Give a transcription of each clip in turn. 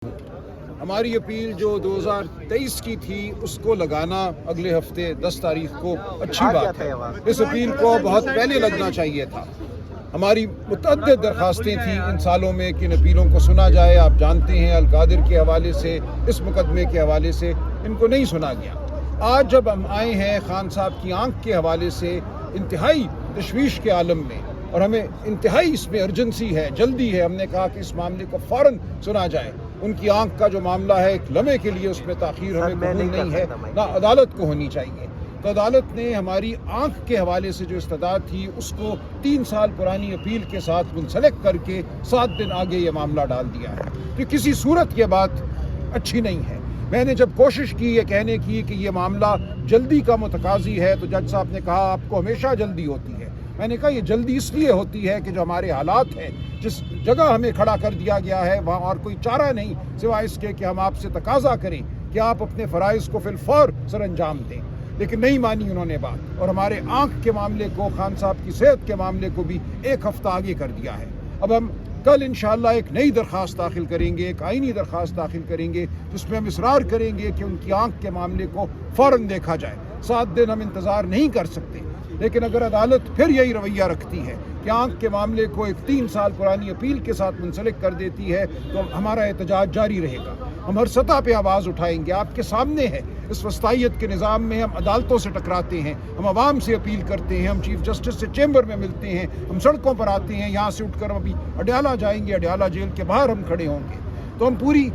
ہماری اپیل جو 2023 کی تھی اس کو لگانا اگلے ہفتے 10 تاریخ کو اچھی بات ہے۔ اس اپیل کو بہت پہلے لگنا چاہیے تھا۔ ہماری متعدد درخواستیں تھیں ان سالوں میں کہ ان اپیلوں کو سنا جائے۔ آپ جانتے ہیں القادر کے حوالے سے، اس مقدمے کے حوالے سے ان کو نہیں سنا گیا۔ آج جب ہم آئے ہیں خان صاحب کی آنکھ کے حوالے سے انتہائی تشویش کے عالم میں، اور ہمیں انتہائی اس میں ارجنسی ہے، جلدی ہے، ہم نے کہا کہ اس معاملے کو فوراً سنا جائے۔ ان کی آنکھ کا جو معاملہ ہے ایک لمحے کے لیے اس میں تاخیر ہمیں قبول نہیں ہے، نہ عدالت کو ہونی چاہیے۔ تو عدالت نے ہماری آنکھ کے حوالے سے جو استدعا تھی اس کو 3 سال پرانی اپیل کے ساتھ منسلک کر کے 7 دن آگے یہ معاملہ ڈال دیا ہے۔ تو کسی صورت یہ بات اچھی نہیں ہے۔ میں نے جب کوشش کی یہ کہنے کی کہ یہ معاملہ جلدی کا متقاضی ہے تو جج صاحب نے کہا آپ کو ہمیشہ جلدی ہوتی ہے۔ میں نے کہا یہ جلدی اس لیے ہوتی ہے کہ جو ہمارے حالات ہیں، جس جگہ ہمیں کھڑا کر دیا گیا ہے وہاں اور کوئی چارہ نہیں سوائے اس کے کہ ہم آپ سے تقاضا کریں کہ آپ اپنے فرائض کو فی الفور سر انجام دیں، لیکن نہیں مانی انہوں نے بات، اور ہمارے آنکھ کے معاملے کو، خان صاحب کی صحت کے معاملے کو بھی 1 ہفتہ آگے کر دیا ہے۔ اب ہم کل انشاءاللہ ایک نئی درخواست داخل کریں گے، ایک آئینی درخواست داخل کریں گے جس میں ہم اصرار کریں گے کہ ان کی آنکھ کے معاملے کو فوراً دیکھا جائے۔ 7 دن ہم انتظار نہیں کر سکتے، لیکن اگر عدالت پھر یہی رویہ رکھتی ہے کہ آنکھ کے معاملے کو ایک 3 سال پرانی اپیل کے ساتھ منسلک کر دیتی ہے تو ہمارا احتجاج جاری رہے گا۔ ہم ہر سطح پہ آواز اٹھائیں گے۔ آپ کے سامنے ہے اس وسطائیت کے نظام میں ہم عدالتوں سے ٹکراتے ہیں، ہم عوام سے اپیل کرتے ہیں، ہم چیف جسٹس سے چیمبر میں ملتے ہیں، ہم سڑکوں پر آتے ہیں، یہاں سے اٹھ کر ابھی اڈیالہ جائیں گے، اڈیالہ جیل کے باہر ہم کھڑے ہوں گے۔ تو ہم پوری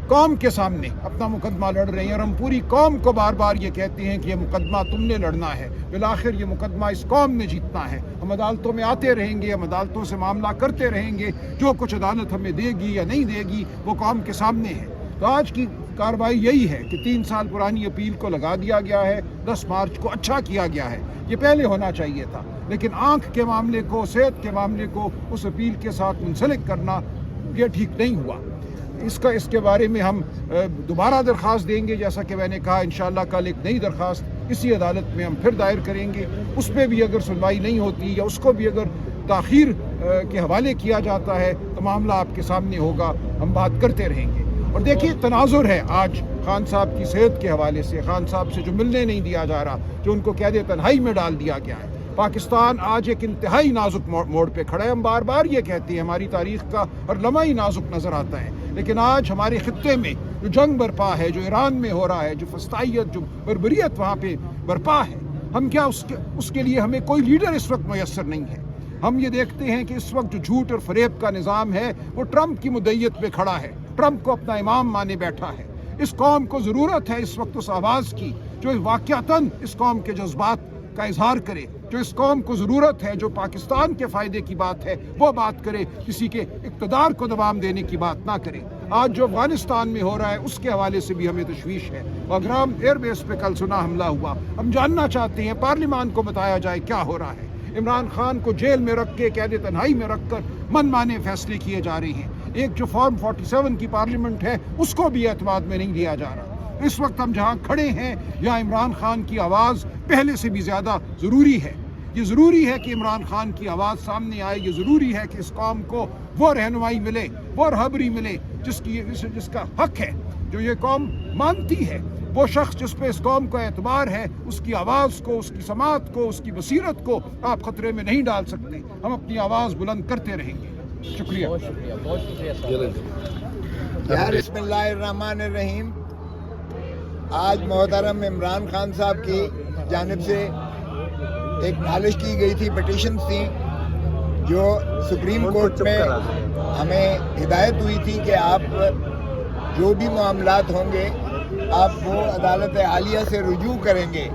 قوم کے سامنے اپنا مقدمہ لڑ رہے ہیں، اور ہم پوری قوم کو بار بار یہ کہتے ہیں کہ یہ مقدمہ تم نے لڑنا ہے، بالآخر یہ مقدمہ اس قوم نے جیتنا ہے۔ ہم عدالتوں میں آتے رہیں گے، ہم عدالتوں سے معاملہ کرتے رہیں گے، جو کچھ عدالت ہمیں دے گی یا نہیں دے گی وہ قوم کے سامنے ہے۔ تو آج کی کارروائی یہی ہے کہ 3 سال پرانی اپیل کو لگا دیا گیا ہے، 10 مارچ کو اچھا کیا گیا ہے، یہ پہلے ہونا چاہیے تھا، لیکن آنکھ کے معاملے کو، صحت کے معاملے کو اس اپیل کے ساتھ منسلک کرنا یہ ٹھیک نہیں ہوا۔ اس کے بارے میں ہم دوبارہ درخواست دیں گے، جیسا کہ میں نے کہا انشاءاللہ کل ایک نئی درخواست اسی عدالت میں ہم پھر دائر کریں گے۔ اس پہ بھی اگر سنوائی نہیں ہوتی یا اس کو بھی اگر تاخیر کے حوالے کیا جاتا ہے تو معاملہ آپ کے سامنے ہوگا، ہم بات کرتے رہیں گے۔ اور دیکھیے تناظر ہے آج خان صاحب کی صحت کے حوالے سے، خان صاحب سے جو ملنے نہیں دیا جا رہا، جو ان کو قید تنہائی میں ڈال دیا گیا ہے۔ پاکستان آج ایک انتہائی نازک موڑ پہ کھڑا ہے۔ ہم بار بار یہ کہتے ہیں ہماری تاریخ کا ہر لمحہ ہی نازک نظر آتا ہے، لیکن آج ہمارے خطے میں جو جنگ برپا ہے، جو ایران میں ہو رہا ہے، جو فسطائیت، جو بربریت وہاں پہ برپا ہے، ہم کیا اس کے لیے ہمیں کوئی لیڈر اس وقت میسر نہیں ہے۔ ہم یہ دیکھتے ہیں کہ اس وقت جو جھوٹ اور فریب کا نظام ہے وہ ٹرمپ کی مدعیت پہ کھڑا ہے، ٹرمپ کو اپنا امام مانے بیٹھا ہے۔ اس قوم کو ضرورت ہے اس وقت اس آواز کی جو واقعتاً اس قوم کے جذبات کا اظہار کرے، جو اس قوم کو ضرورت ہے جو پاکستان کے فائدے کی بات ہے وہ بات کرے، کسی کے اقتدار کو دوام دینے کی بات نہ کرے۔ آج جو افغانستان میں ہو رہا ہے اس کے حوالے سے بھی ہمیں تشویش ہے۔ بگرام ایئر بیس پہ کل سنا حملہ ہوا، ہم جاننا چاہتے ہیں، پارلیمان کو بتایا جائے کیا ہو رہا ہے۔ عمران خان کو جیل میں رکھ کے، قید تنہائی میں رکھ کر من مانے فیصلے کیے جا رہے ہیں۔ ایک جو فارم 47 کی پارلیمنٹ ہے اس کو بھی اعتماد میں نہیں لیا جا رہا۔ اس وقت ہم جہاں کھڑے ہیں یہاں عمران خان کی آواز پہلے سے بھی زیادہ ضروری ہے۔ یہ ضروری ہے کہ عمران خان کی آواز سامنے آئے، یہ ضروری ہے کہ اس قوم کو وہ رہنمائی ملے، وہ رہبری ملے جس کا حق ہے، جو یہ قوم مانتی ہے۔ وہ شخص جس پہ اس قوم کا اعتبار ہے، اس کی آواز کو، اس کی سماعت کو، اس کی بصیرت کو آپ خطرے میں نہیں ڈال سکتے۔ ہم اپنی آواز بلند کرتے رہیں گے۔ شکریہ۔ بہت شکریہ۔ بسم اللہ الرحمن الرحیم۔ آج محترم عمران خان صاحب کی جانب سے ایک نالش کی گئی تھی، پٹیشن تھی جو سپریم کورٹ میں ہمیں ہدایت ہوئی تھی کہ آپ جو بھی معاملات ہوں گے آپ وہ عدالت عالیہ سے رجوع کریں گے۔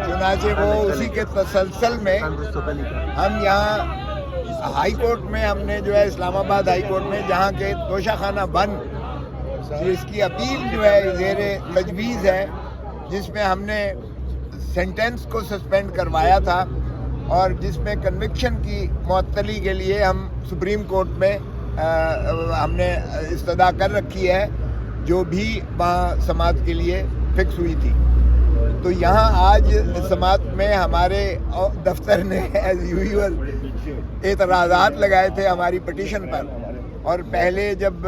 چنانچہ وہ اسی کے تسلسل میں ہم یہاں ہائی کورٹ میں، ہم نے جو ہے اسلام آباد ہائی کورٹ میں، جہاں کے توشہ خانہ بند جس کی اپیل جو ہے زیر تجویز ہے، جس میں ہم نے سینٹنس کو سسپینڈ کروایا تھا اور جس میں کنوکشن کی معطلی کے لیے ہم سپریم کورٹ میں ہم نے استدعا کر رکھی ہے، جو بھی وہاں سماعت کے لیے فکس ہوئی تھی۔ تو یہاں آج سماعت میں ہمارے دفتر نے ایز یوزول اعتراضات لگائے تھے ہماری پٹیشن پر، اور پہلے جب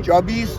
24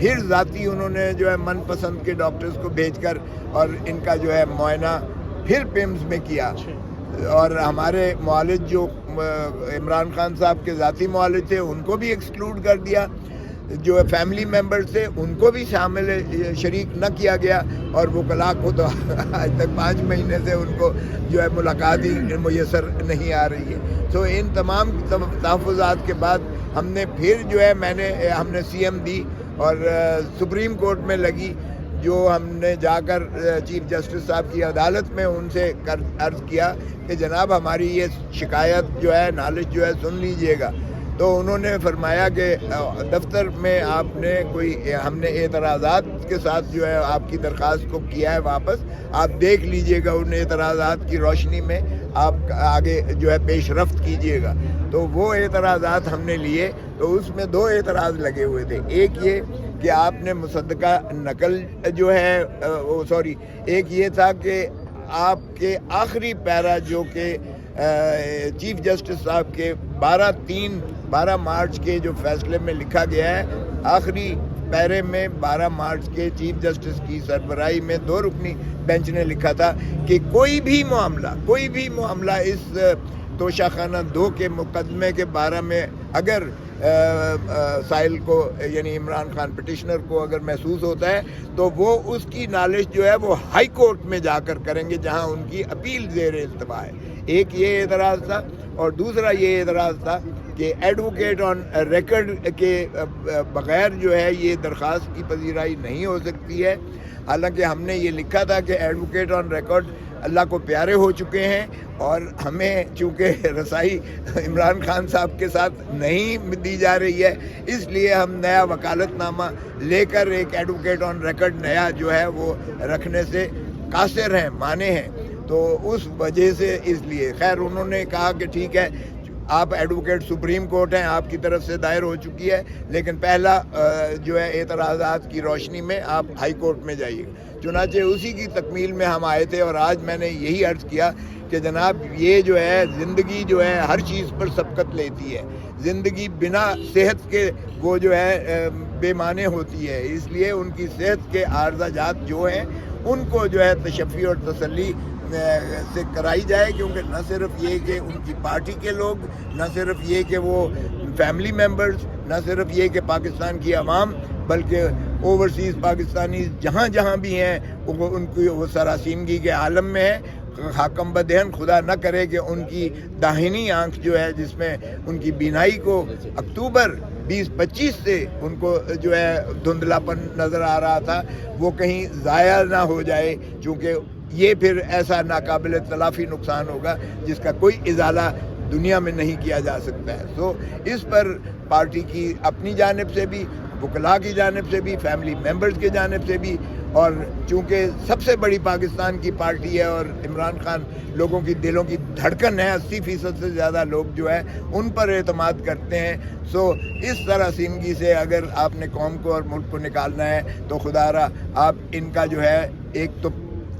پھر ذاتی انہوں نے جو ہے من پسند کے ڈاکٹرز کو بھیج کر اور ان کا جو ہے معائنہ پھر پیمز میں کیا، اور ہمارے معالج جو عمران خان صاحب کے ذاتی معالج تھے ان کو بھی ایکسکلوڈ کر دیا، جو فیملی ممبرز تھے ان کو بھی شامل شریک نہ کیا گیا، اور وکلاء کو تو آج تک 5 مہینے سے ان کو جو ہے ملاقات ہی میسر نہیں آ رہی ہے۔ تو ان تمام تحفظات کے بعد ہم نے پھر جو ہے ہم نے سی ایم دی اور سپریم کورٹ میں لگی، جو ہم نے جا کر چیف جسٹس صاحب کی عدالت میں ان سے عرض کیا کہ جناب ہماری یہ شکایت جو ہے نالش جو ہے سن لیجئے گا۔ تو انہوں نے فرمایا کہ دفتر میں ہم نے اعتراضات کے ساتھ جو ہے آپ کی درخواست کو کیا ہے واپس، آپ دیکھ لیجئے گا، ان اعتراضات کی روشنی میں آپ آگے جو ہے پیش رفت کیجئے گا۔ تو وہ اعتراضات ہم نے لیے، تو اس میں 2 اعتراض لگے ہوئے تھے۔ ایک یہ کہ آپ نے مصدقہ نقل جو ہے ایک یہ تھا کہ آپ کے آخری پیرا جو کہ چیف جسٹس صاحب کے 12 مارچ کے جو فیصلے میں لکھا گیا ہے، آخری پیرے میں 12 مارچ کے چیف جسٹس کی سربراہی میں 2 رکنی بینچ نے لکھا تھا کہ کوئی بھی معاملہ اس توشہ خانہ 2 کے مقدمے کے بارے میں اگر سائل کو یعنی عمران خان پٹیشنر کو اگر محسوس ہوتا ہے تو وہ اس کی نالش جو ہے وہ ہائی کورٹ میں جا کر کریں گے جہاں ان کی اپیل زیر التوا ہے۔ ایک یہ اعتراض تھا، اور دوسرا یہ اعتراض تھا کہ ایڈوکیٹ آن ریکارڈ کے بغیر جو ہے یہ درخواست کی پذیرائی نہیں ہو سکتی ہے۔ حالانکہ ہم نے یہ لکھا تھا کہ ایڈوکیٹ آن ریکارڈ اللہ کو پیارے ہو چکے ہیں، اور ہمیں چونکہ رسائی عمران خان صاحب کے ساتھ نہیں دی جا رہی ہے، اس لیے ہم نیا وکالت نامہ لے کر ایک ایڈوکیٹ آن ریکارڈ نیا جو ہے وہ رکھنے سے قاصر ہیں، مانے ہیں۔ تو اس وجہ سے اس لیے خیر انہوں نے کہا کہ ٹھیک ہے، آپ ایڈوکیٹ سپریم کورٹ ہیں، آپ کی طرف سے دائر ہو چکی ہے، لیکن پہلا جو ہے اعتراضات کی روشنی میں آپ ہائی کورٹ میں جائیے۔ چنانچہ اسی کی تکمیل میں ہم آئے تھے، اور آج میں نے یہی عرض کیا کہ جناب یہ جو ہے زندگی جو ہے ہر چیز پر سبقت لیتی ہے، زندگی بنا صحت کے وہ جو ہے بے معنی ہوتی ہے، اس لیے ان کی صحت کے عارضہ جات جو ہیں ان کو جو ہے تشفی اور تسلی سے کرائی جائے، کیونکہ نہ صرف یہ کہ ان کی پارٹی کے لوگ، نہ صرف یہ کہ وہ فیملی ممبرز، نہ صرف یہ کہ پاکستان کی عوام، بلکہ اوورسیز پاکستانی جہاں جہاں بھی ہیں ان کی وہ سراسیمگی کے عالم میں ہے۔ حاکم بدہن خدا نہ کرے کہ ان کی داہنی آنکھ جو ہے جس میں ان کی بینائی کو اکتوبر 2025 سے ان کو جو ہے دھندلاپن نظر آ رہا تھا، وہ کہیں ضائع نہ ہو جائے، چونکہ یہ پھر ایسا ناقابل تلافی نقصان ہوگا جس کا کوئی ازالہ دنیا میں نہیں کیا جا سکتا ہے۔ تو اس پر پارٹی کی اپنی جانب سے بھی، وکلاء کی جانب سے بھی، فیملی ممبرز کی جانب سے بھی، اور چونکہ سب سے بڑی پاکستان کی پارٹی ہے اور عمران خان لوگوں کی دلوں کی دھڑکن ہے، 80% سے زیادہ لوگ جو ہے ان پر اعتماد کرتے ہیں۔ سو اس طرح سیمگی سے اگر آپ نے قوم کو اور ملک کو نکالنا ہے تو خدا را آپ ان کا جو ہے ایک تو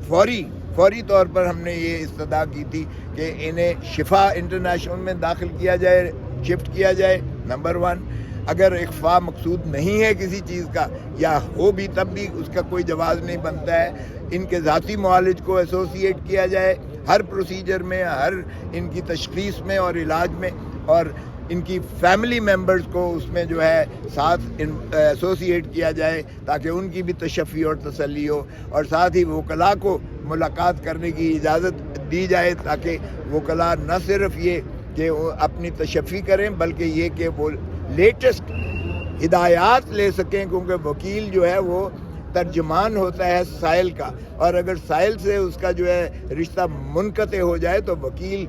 فوری طور پر ہم نے یہ استدعا کی تھی کہ انہیں شفا انٹرنیشنل میں داخل کیا جائے، شفٹ کیا جائے، نمبر 1۔ اگر اخفاء مقصود نہیں ہے کسی چیز کا، یا ہو بھی تب بھی اس کا کوئی جواز نہیں بنتا ہے، ان کے ذاتی معالج کو ایسوسیٹ کیا جائے ہر پروسیجر میں، ہر ان کی تشخیص میں اور علاج میں، اور ان کی فیملی ممبرز کو اس میں جو ہے ساتھ ایسوسیٹ کیا جائے تاکہ ان کی بھی تشفی اور تسلی ہو، اور ساتھ ہی وکلاء کو ملاقات کرنے کی اجازت دی جائے تاکہ وکلاء نہ صرف یہ کہ وہ اپنی تشفی کریں بلکہ یہ کہ وہ لیٹسٹ ہدایات لے سکیں، کیونکہ وکیل جو ہے وہ ترجمان ہوتا ہے سائل کا، اور اگر سائل سے اس کا جو ہے رشتہ منقطع ہو جائے تو وکیل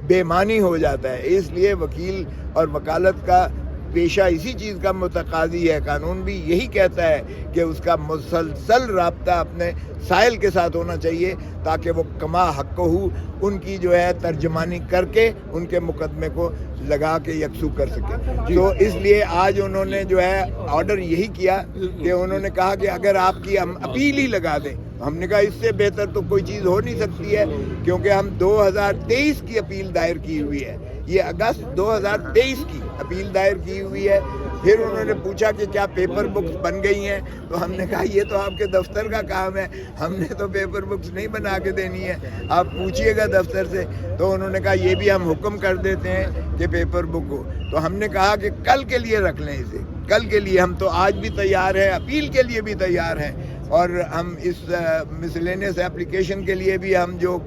بے معنی ہو جاتا ہے۔ اس لیے وکیل اور وکالت کا پیشہ اسی چیز کا متقاضی ہے، قانون بھی یہی کہتا ہے کہ اس کا مسلسل رابطہ اپنے سائل کے ساتھ ہونا چاہیے تاکہ وہ کما حق ہو ان کی جو ہے ترجمانی کر کے ان کے مقدمے کو لگا کے یکسو کر سکے۔ تو اس لیے آج انہوں نے جو ہے آرڈر یہی کیا کہ انہوں نے کہا کہ اگر آپ کی ہم اپیل ہی لگا دیں، ہم نے کہا اس سے بہتر تو کوئی چیز ہو نہیں سکتی ہے، کیونکہ ہم 2023 کی اپیل دائر کی ہوئی ہے، یہ اگست 2023 کی اپیل دائر کی ہوئی ہے، پھر انہوں نے پوچھا کہ کیا پیپر بکس بن گئی ہیں، تو ہم نے کہا یہ تو آپ کے دفتر کا کام ہے، ہم نے تو پیپر بکس نہیں بنا کے دینی ہے، آپ پوچھیے گا دفتر سے۔ تو انہوں نے کہا یہ بھی ہم حکم کر دیتے ہیں کہ پیپر بک ہو۔ تو ہم نے کہا کہ کل کے لیے رکھ لیں اسے، کل کے لیے ہم تو آج بھی تیار ہیں، اپیل کے لیے بھی تیار ہیں، اور ہم اس مسلینس اپلیکیشن کے لیے بھی ہم جو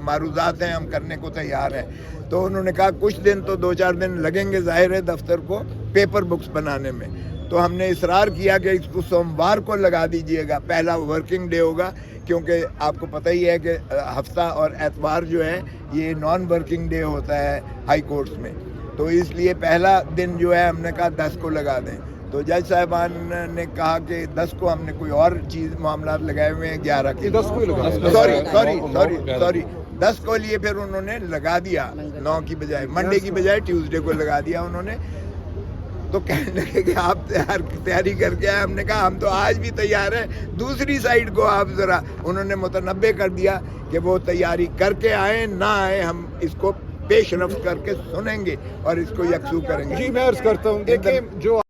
معروضات ہیں ہم کرنے کو تیار ہیں۔ تو انہوں نے کہا کچھ دن تو 2-4 دن لگیں گے ظاہر ہے دفتر کو پیپر بکس بنانے میں۔ تو ہم نے اصرار کیا کہ اس کو سوموار کو لگا دیجئے گا، پہلا ورکنگ ڈے ہوگا، کیونکہ آپ کو پتہ ہی ہے کہ ہفتہ اور اتوار جو ہے یہ نان ورکنگ ڈے ہوتا ہے ہائی کورٹس میں، تو اس لیے پہلا دن جو ہے ہم نے کہا 10 کو لگا دیں۔ تو جج صاحبان نے کہا کہ 10 کو ہم نے کوئی اور چیز معاملات لگائے ہوئے ہیں 11 کے، 10 کو ہی لگا، سوری 10 کو لیے پھر انہوں نے لگا دیا، 9 کی بجائے، منڈے کی بجائے ٹیوزڈے کو لگا دیا انہوں نے۔ تو کہنے لگے کہ آپ تیاری کر کے آئے، ہم نے کہا ہم تو آج بھی تیار ہیں، دوسری سائڈ کو آپ ذرا، انہوں نے متنبع کر دیا کہ وہ تیاری کر کے آئیں نہ آئیں، ہم اس کو پیش رفت کر کے سنیں گے اور اس کو یکسو کریں گے۔ جی میں عرض کرتا ہوں، دیکھیں جو